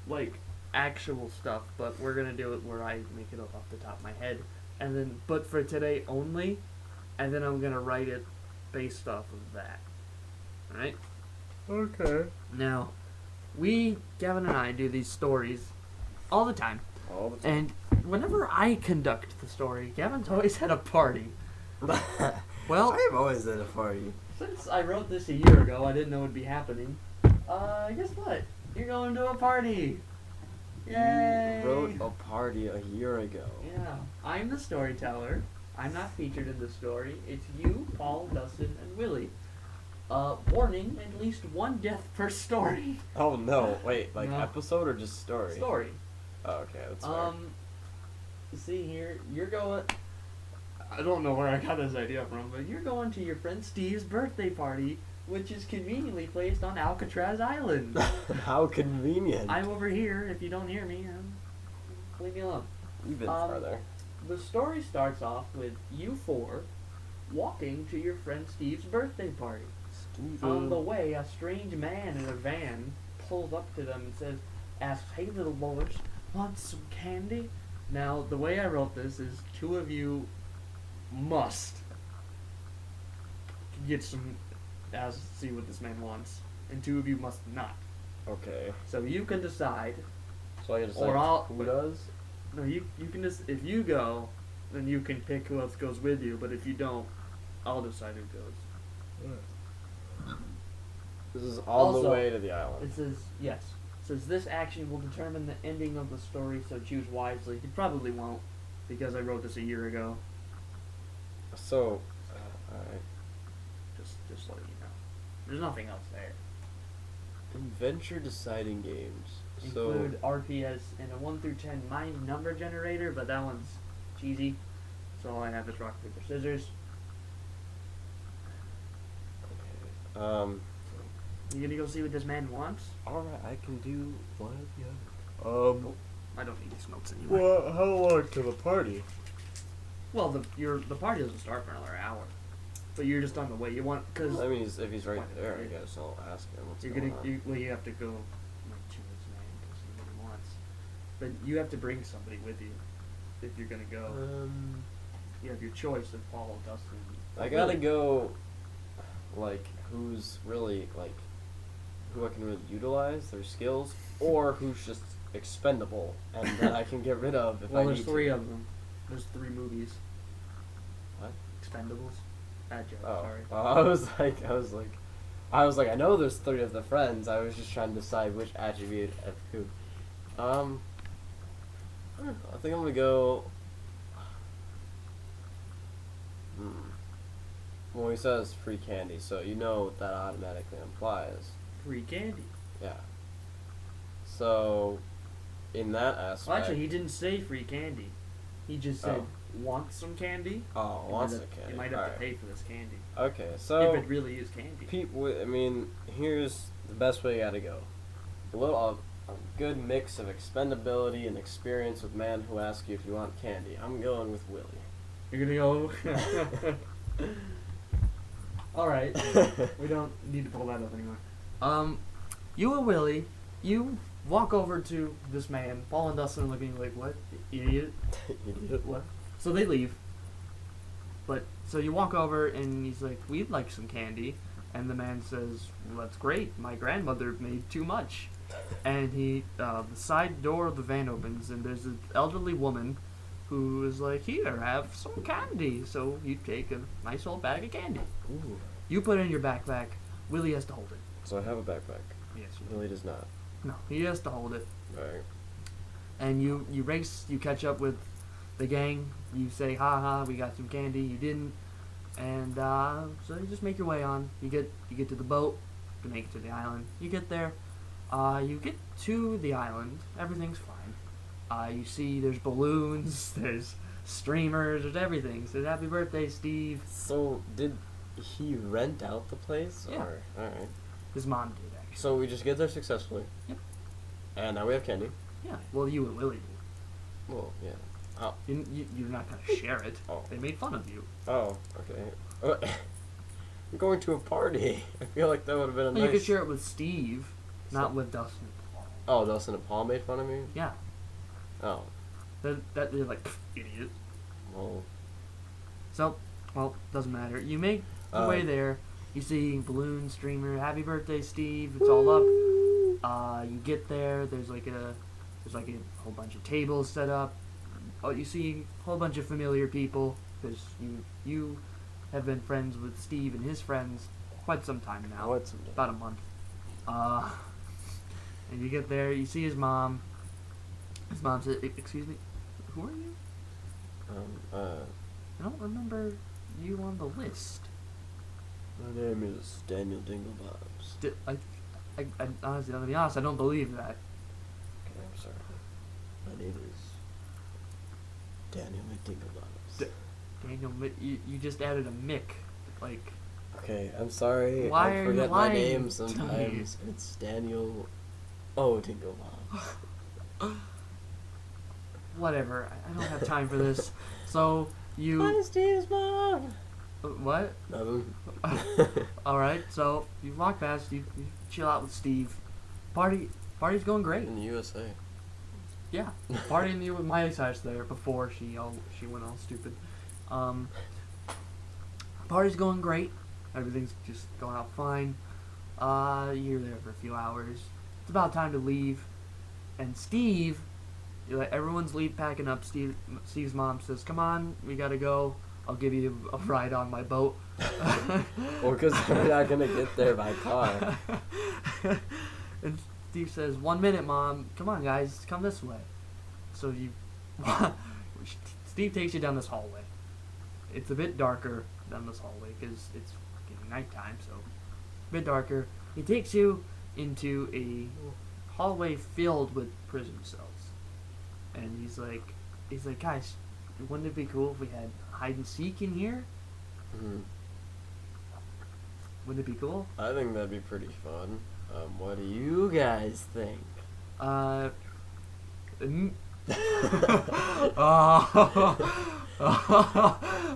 like, actual stuff, but we're gonna do it where I make it up off the top of my head. And then, but for today only, and then I'm gonna write it based off of that. Alright? Okay. Now, Gavin and I do these stories all the time. All the time. And whenever I conduct the story, Gavin's always at a party. Well, I've always at a party. since I wrote this a year ago, I didn't know it would be happening. Guess what? You're going to a party. Yay! You wrote a party a year ago. Yeah, I'm the storyteller. I'm not featured in the story. It's you, Paul, Dustin, and Willie. Warning, at least one death per story. Oh no! Wait, like No. episode or just story? Story. Oh, okay, that's fair. See here, you're going... I don't know where I got this idea from, but you're going to your friend Steve's birthday party, which is conveniently placed on Alcatraz Island. How convenient. I'm over here. If you don't hear me, leave me alone. You've been um, farther. The story starts off with you four walking to your friend Steve's birthday party. On the way, a strange man in a van pulls up to them and asks, "Hey, little boys, want some candy?" Now, the way I wrote this is two of you must get some, see what this man wants, and two of you must not. Okay. So you can decide. So I can decide Or I'll- who does? No, you can just, if you go, then you can pick who else goes with you, but if you don't, I'll decide who goes. This is on the Also, way to the island. It says, yes. It says, this action will determine the ending of the story, so choose wisely. You probably won't, because I wrote this a year ago. So, alright. Just letting you know. There's nothing else there. Adventure deciding games. Include RPS and a 1 through 10 mind number generator, but that one's cheesy. So all I have is rock, paper, scissors. So, You gonna go see what this man wants? alright, I can do one or the other. I don't need these notes anymore. Well, how long to the party? Well, the party doesn't start for another hour, but you're just on the way. You want because I mean, if he's right there, I guess I'll ask him what's you're going gonna on. you have to go like to his man to see what he wants, but you have to bring somebody with you if you're gonna go. You have your choice of Paul, Dustin. I gotta go, like, who's really, like, who I can really utilize, their skills, or who's just expendable, and that I can get rid of if Well, I there's need three to. of them. There's 3 movies. What? Expendables. Bad joke. Oh, Sorry. I was like, I know there's 3 of the friends, I was just trying to decide which attribute of who. I don't know, I think I'm gonna go... Well, he says free candy, so you know what that automatically implies. Free candy. Yeah. So, in that aspect... Well, actually, he didn't say free candy. He just said, want some candy? Oh, wants some candy. You might have to pay for this candy. Okay, so... If it really is candy. I mean, here's the best way you gotta go. A good mix of expendability and experience with man who asks you if you want candy. I'm going with Willie. You're gonna go... Alright. We don't need to pull that up anymore. You and Willie, you walk over to this man. Paul and Dustin are looking like, what? Idiot? Idiot. What? So they leave. So you walk over and he's like, we'd like some candy. And the man says, well, that's great. My grandmother made too much. And the side door of the van opens and there's an elderly woman who is like, here, have some candy. So you take a nice old bag of candy. Ooh. You put it in your backpack. Willie has to hold it. So I have a backpack. Yes. Willie does not. No, he has to hold it. Alright. And you race, you catch up with the gang. You say, ha ha, we got some candy. You didn't. And so you just make your way on. You get to the boat to make it to the island. You get there. You get to the island. Everything's fine. You see there's balloons, there's streamers, there's everything. Says happy birthday, Steve. So did he rent out the place? Yeah. Alright. His mom did, actually. So we just get there successfully. Yep. And now we have candy. Yeah. Well, you and Willie did. Well, yeah. Oh. You're not gonna share it. Oh. They made fun of you. Oh, okay. I'm going to a party. I feel like that would have been a Well, nice... you could share it with Steve, not with Dustin and Paul. Oh, Dustin and Paul made fun of me? Yeah. Oh. They're like, idiot. Well... So, well, doesn't matter. You make your way there. You see balloon streamer, happy birthday, Steve. It's all up. You get there. There's like a whole bunch of tables set up. Oh, you see a whole bunch of familiar people because you have been friends with Steve and his friends quite some time now. Quite some time. About a month. And you get there. You see his mom. His mom says, "Excuse me, who are you?" I don't remember you on the list. My name is Daniel Dinglebobs. I honestly, to be honest, I don't believe that. Okay, I'm sorry. My name is Daniel McDinglebobs. Daniel, you just added a Mick. Like, okay, I'm sorry. Why I are forget you my lying name to sometimes. It's Daniel. Oh, Dinglebobs. whatever. I don't have time for this. So you. Hi, Steve's mom. What? Nothing. All right. So you walk past. You chill out with Steve. Party's going great. In the USA. Yeah, partying you with Miley Cyrus there before she went all stupid. Party's going great. Everything's just going out fine. You're there for a few hours. It's about time to leave, and Steve, everyone's packing up. Steve's mom says, "Come on, we gotta go. I'll give you a ride on my boat." Well, because we're not gonna get there by car. And Steve says, 1 minute, Mom. Come on, guys. Come this way. So Steve takes you down this hallway. It's a bit darker down this hallway because it's getting nighttime, so a bit darker. He takes you into a hallway filled with prison cells. And he's like, guys, wouldn't it be cool if we had hide and seek in here? Mm-hmm. Wouldn't it be cool? I think that'd be pretty fun. What do you guys think? That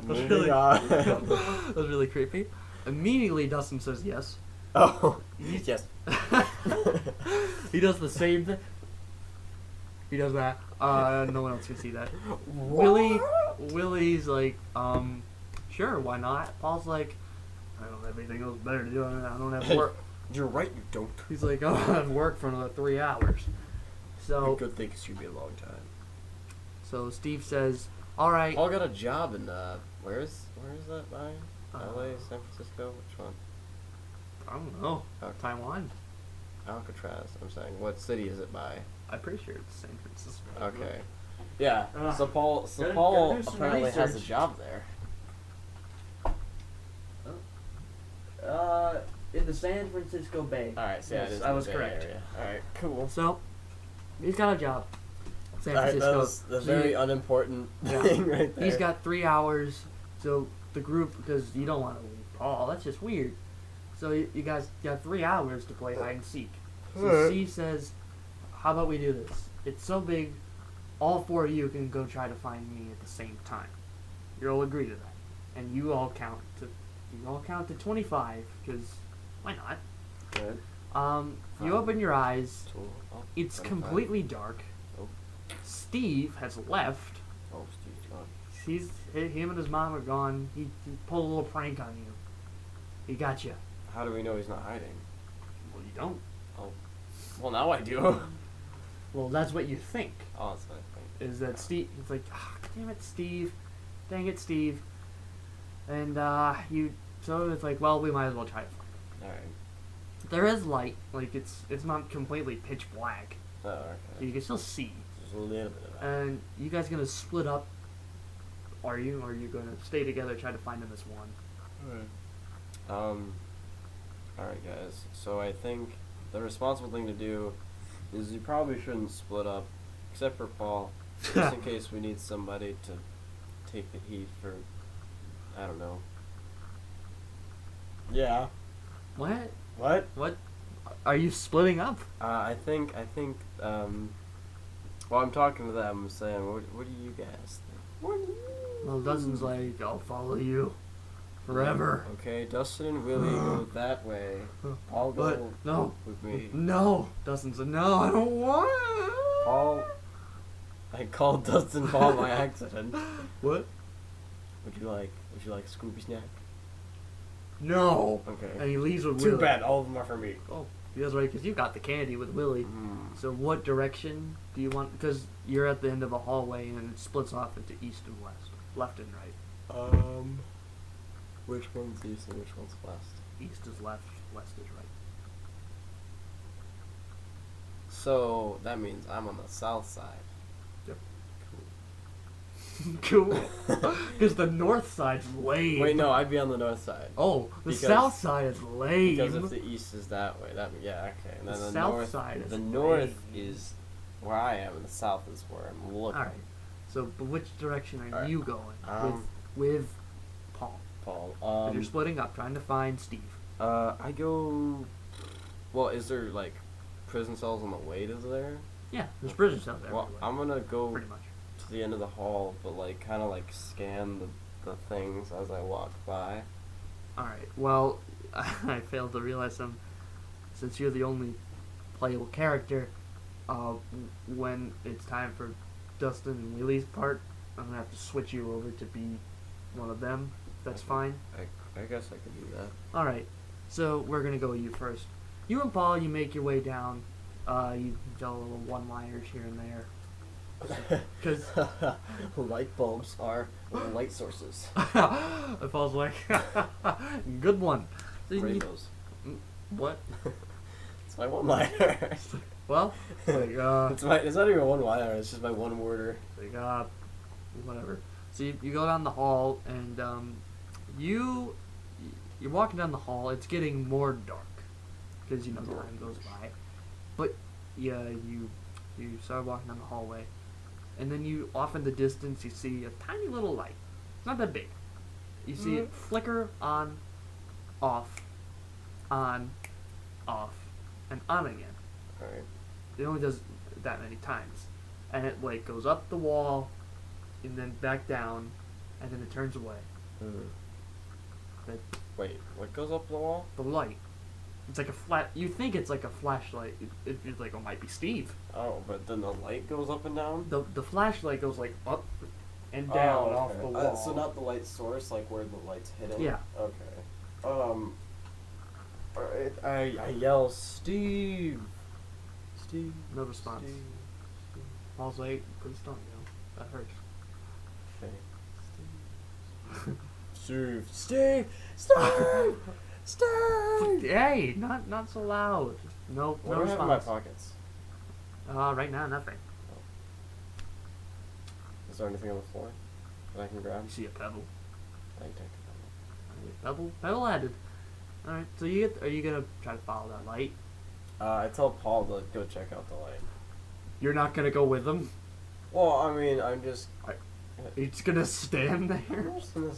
was really creepy. Immediately, Dustin says yes. Oh, yes. He does the same thing. He does that. No one else can see that. Willie's like, sure, why not? Paul's like, I don't have anything else better to do. I don't have work. You're right, you don't. He's like, oh, I have work for another 3 hours. So good thing it's gonna be a long time. So Steve says, all right. Paul got a job in where is that by? LA, San Francisco, which one? I don't know. Taiwan. Alcatraz. I'm saying, what city is it by? I'm pretty sure it's San Francisco. Okay. Yeah. So Paul gotta do some apparently has a research. job there. San Francisco Bay. All right, so yeah, Yes, it is I in was the Bay correct. Area. All right, cool. So, he's got a job. San All right, that Francisco. was a So very you- unimportant Yeah. thing right there. He's got 3 hours. So the group, because you don't want to leave Paul. That's just weird. So you guys got 3 hours to play hide and seek. So Alright. Steve says, "How about we do this? It's so big, all 4 of you can go try to find me at the same time. You'll agree to that, and you all count to 25, because why not? Good. You open your eyes. Cool. Oh, It's 25. completely dark. Oh. Steve has left. Oh, Steve's gone. Him and his mom are gone. He pulled a little prank on you. He got you. How do we know he's not hiding? Well, you don't. Oh. Well, now I do. Well, that's what you think. Oh, that's what I think. Is that Steve? It's like, damn it, Steve. Dang it, Steve. And so it's like, well, we might as well try to find him. Alright. There is light. Like it's not completely pitch black. Oh, So okay. you can still see. Just a little bit of that. And you guys gonna split up? Are you? Or are you gonna stay together, try to find him as one? Alright, guys. So I think the responsible thing to do is you probably shouldn't split up, except for Paul, just in case we need somebody to take the heat for, I don't know. Yeah. What? What? What? Are you splitting up? I think, well, I'm talking to them, I'm saying, what do you guys think? What do you? Well, Dustin's like, I'll follow you forever. Okay, Dustin and Willie go that way. I'll But go no, with me. no. Dustin said, no, I don't want. Paul, I called Dustin Paul by accident. What? Would you like a Scooby snack? No. Okay. And he leaves with Too Willie. bad, all of them are for me. Oh, that's right, because you got the candy with Willie. Mm. So what direction do you want? Because you're at the end of a hallway and it splits off into east and west, left and right. Which one's east and which one's west? East is left, west is right. So that means I'm on the south side. Yep. Cool. Because the north side's lame. Wait, no, I'd be on the north side. Oh, the Because- south side is lame. Because if the east is that way, yeah, okay. And then The the south north, side is the north lame. is where I am, and the south is where I'm looking. All right. So, but which direction are Alright. you going with Paul? Paul. 'Cause you're splitting up, trying to find Steve. I go. Well, is there like prison cells on the way to there? Yeah, there's prison cells everywhere. Well, I'm gonna go pretty much. to the end of the hall, but like kind of like scan the things as I walk by. All right. Well, I failed to realize since you're the only playable character. When it's time for Dustin and Willie's part, I'm gonna have to switch you over to be one of them. That's fine. I guess I could do that. All right. So we're gonna go with you first. You and Paul, you make your way down. You tell little one-liners here and there. Because light bulbs are light sources. Paul's like, good one. So you- Rainbows. what? It's my one-liner. Well, like, It's not even one liner. It's just my one worder. like, whatever. So you go down the hall, and you're walking down the hall. It's getting more dark because the time goes by. But yeah, you start walking down the hallway, and then you off in the distance you see a tiny little light. It's not that big. You see it flicker on, off, and on again. All right. It only does that many times, and it like goes up the wall, and then back down, and then it turns away. That Wait, what goes up the wall? the light. It's like a flat. You think it's like a flashlight. It's like, oh, it might be Steve. Oh, but then the light goes up and down? The flashlight goes like up and down off the wall. So not the light source, like where the light's hitting? Yeah. Okay. Alright, I yell, Steve! Steve. No response. Steve. Paul's like, please don't, that hurts. Okay. Steve. Steve! Steve! Steve! Hey, not so loud. No What do I have in my response. pockets? Right now, nothing. Is there anything on the floor that I can grab? You see a pebble. I can take it. Pebble added. All right. So you get. Are you gonna try to follow that light? I tell Paul to go check out the light. You're not gonna go with him. Well, I mean, I'm just. He's gonna stand there. I'm just gonna.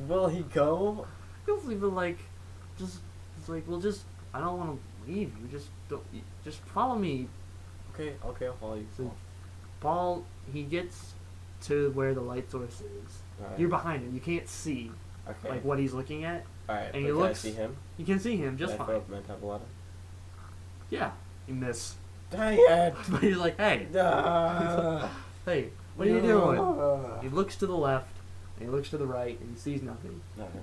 Will he go? He'll even like, just. It's like, well, just. I don't want to leave you. Just don't. Just follow me. Okay, I'll follow you. So, Paul, he gets to where the light source is. Alright. You're behind him. You can't see Okay. like what he's looking at. Alright, and but he can looks. I see him? You can see him just Can I fine. throw up my tabletta? Yeah, you miss. Dang it! But he's like, hey, hey, what are you doing? He looks to the left, and he looks to the right, and he sees nothing.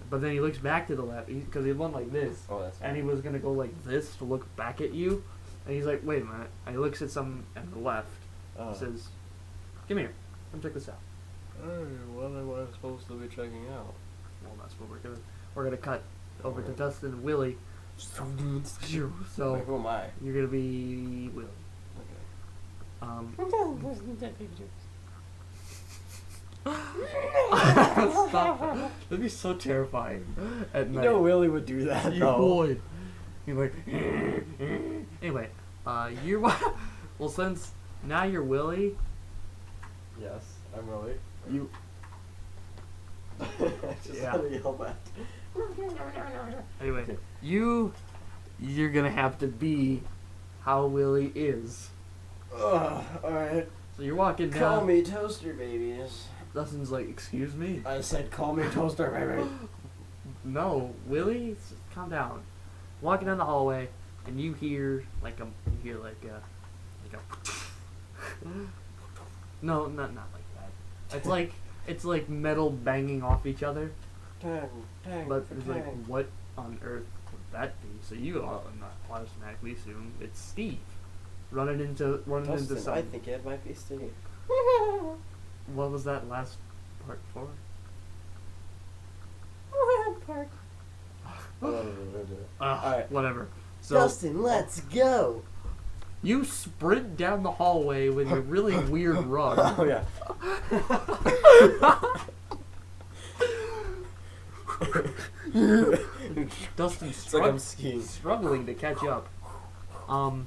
But then he looks back to the left because he went like this, Oh, that's and he was gonna go like this to look back at you, and he's like, wait a minute. And he looks at some at the left. Says, "Come here, come check this out." Oh, what am I supposed to be checking out? Well, that's what we're gonna cut over to Dustin and Willie. So Wait, who am I? you're gonna be Willie. Okay. Stop. That'd be so terrifying at You night. know Willie would do that, You though. would. You're like. Anyway, you're well. Since now you're Willie, Yes, I'm Willie. you. I just Yeah. had to yell back. Anyway, you're gonna have to be how Willie is. Alright. So you're walking down. Call me toaster babies. Dustin's like, excuse me. I said call me toaster baby. No, Willie, calm down. Walking down the hallway, and you hear like a no, not like that. It's like metal banging off each other. Tang, But it's like, what on earth would that be? So you automatically assume it's Steve running into Dustin, some. I think it might be Steve. What was that last part for? Park. Alright, whatever. So Dustin, let's go. you sprint down the hallway with your really weird run. Oh yeah. Dustin's It's like I'm skiing. struggling to catch up. All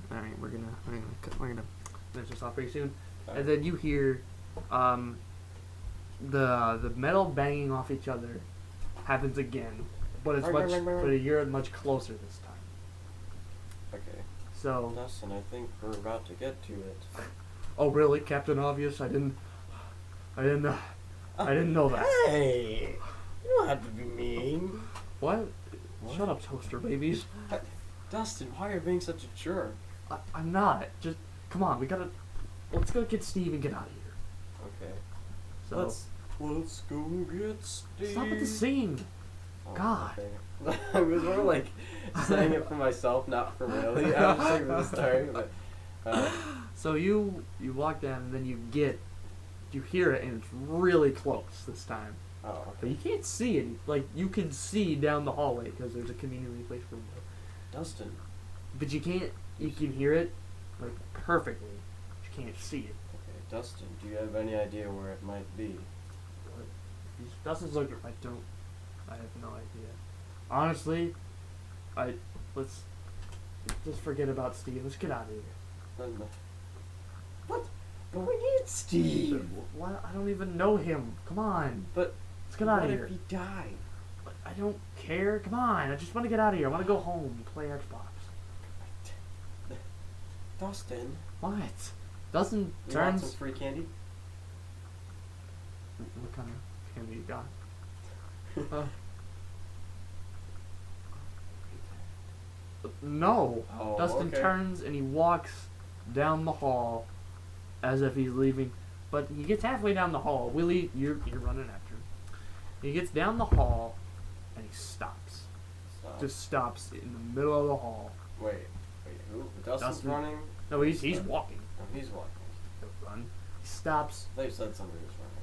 right, we're gonna finish this off pretty soon, and then you hear, the metal banging off each other happens again, but you're much closer this time. Okay. So, Dustin, I think we're about to get to it. oh really, Captain Obvious? I didn't know that. Hey, you don't have to be mean. What? Shut up, toaster babies. Dustin, why are you being such a jerk? I'm not. Just come on. Let's go get Steve and get out of here. Okay. So Let's go get Steve. stop with the singing. Oh, God. okay. I was more like saying it for myself, not for Willie. I was saying for the story, but. So you walk down and then you hear it and it's really close this time. Oh, okay. But you can't see it. Like you can see down the hallway because there's a conveniently placed window. Dustin. But you can't. You can hear it like perfectly. But you can't see it. Okay, Dustin, do you have any idea where it might be? Dustin's looking. I have no idea. Honestly, let's just forget about Steve. Let's get out of here. What? But we need Steve. What? I don't even know him. Come on. But Let's get out of what here. if he died? I don't care. Come on. I just want to get out of here. I want to go home and play Xbox. Dustin. What? Dustin You want turns. some free candy? What kind of candy you got? No. Oh, Dustin okay. turns and he walks down the hall as if he's leaving, but he gets halfway down the hall. Willie, you're running after him. He gets down the hall and he stops. Stop. Just stops in the middle of the hall. Wait, who? Dustin's Dustin. running? No, he's walking. No, he's walking. Don't run. He stops. They said somebody was running.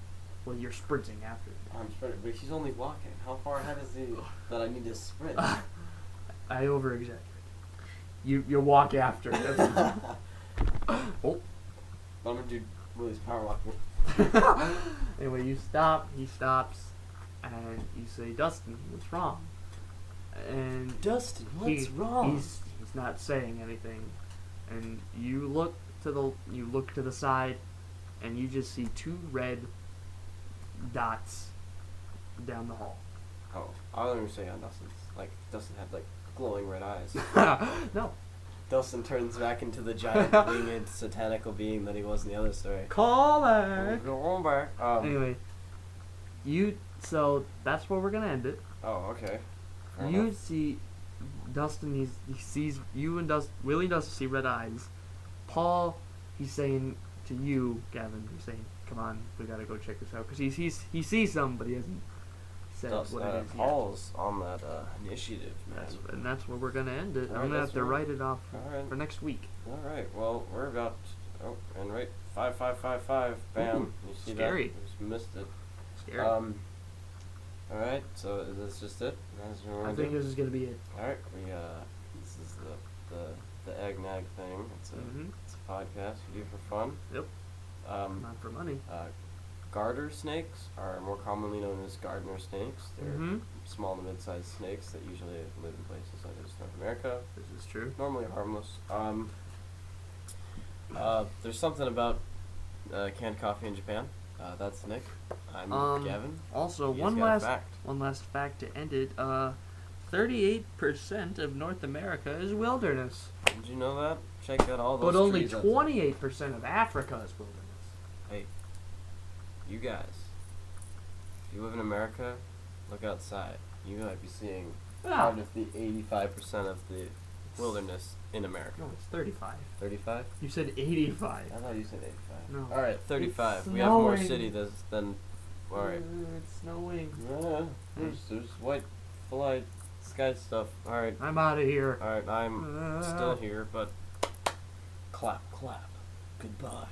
Well, you're sprinting after him. I'm sprinting, but he's only walking. How far ahead is he that I need to sprint? I over-exaggerate. You walk after him. Oh. I'm gonna do Willie's power walk. Anyway, you stop. He stops. and you say, Dustin, what's wrong? And Dustin, what's wrong? He's not saying anything, and you look to the side, and you just see 2 red dots down the hall. Oh, I don't even say on Dustin's. Like, Dustin had, like, glowing red eyes. No. Dustin turns back into the giant winged satanical being that he was in the other story. Call back! Go back. Anyway, so that's where we're gonna end it. Oh, okay. Fair You enough. see Dustin, he sees you and Willie does see red eyes. Paul, he's saying to you, Gavin, he's saying, come on, we gotta go check this out. Because he sees some, but he hasn't said what it is Paul's on that initiative, man. and that's where we're gonna end it. Alright, I'm gonna have that's to fine. write it off Alright. for next week. Alright, well, we're about... Oh, and right, 5555, bam. Ooh, You see scary. that? You just missed it. Scary. Alright, so is this just it? That's what we're I gonna think do? this is gonna be it. Alright, this is the Egg NaG thing. It's a podcast we do for fun. Yep. Not for money. Garter snakes are more commonly known as gardener snakes. They're small to mid-sized snakes that usually live in places such as North America. This is true. Normally harmless. There's something about canned coffee in Japan. That's Nick. I'm Gavin. Also, You guys got a one last fact to end it. 38% of North America is wilderness, Did you know that? Check out all those but only trees outside. 28% of Africa is wilderness. Hey, you guys, if you live in America, look outside. You might be seeing part of the 85% of the wilderness in America. No, it's 35. 35? You said 85. I thought you said 85. No. Alright, 35. It's We have more snowing. city than... Alright. It's snowing. Yeah, there's white flight sky stuff. Alright. I'm out of here. Alright, I'm still here, but... Clap, clap. Goodbye.